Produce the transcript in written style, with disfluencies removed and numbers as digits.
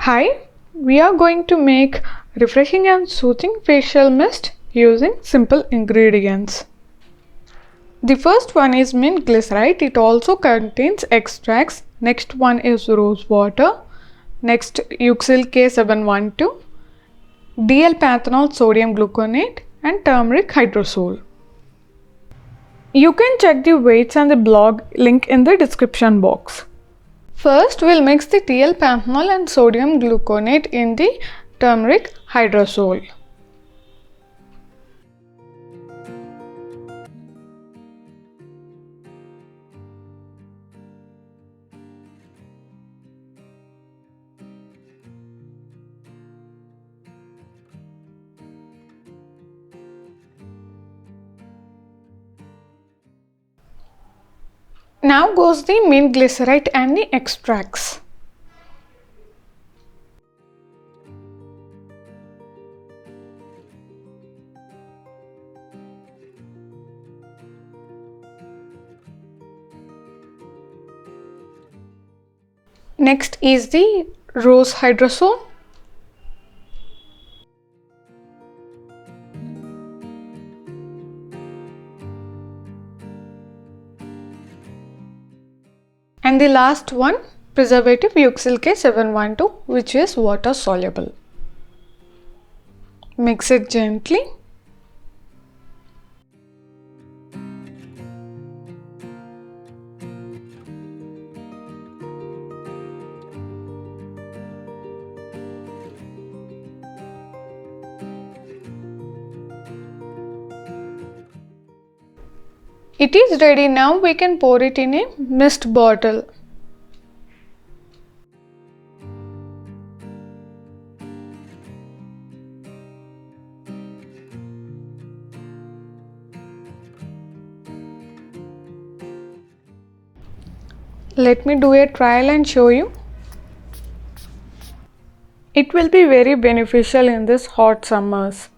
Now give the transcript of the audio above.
Hi, we are going to make refreshing and soothing facial mist using simple ingredients. The first one is mint glycerite. It also contains extracts. Next one is rose water. Next, Euxyl K712, DL Panthenol sodium gluconate and turmeric hydrosol. You can check the weights and the blog link in the description box. First, we'll mix the TL panthenol and sodium gluconate in the turmeric hydrosol. Now goes the mint glycerite and the extracts. Next is the rose hydrosol. And the last one, preservative Euxyl K712, which is water soluble. Mix it gently. It is ready now. We can pour it in a mist bottle. Let me do a trial and show you. It will be very beneficial in this hot summers.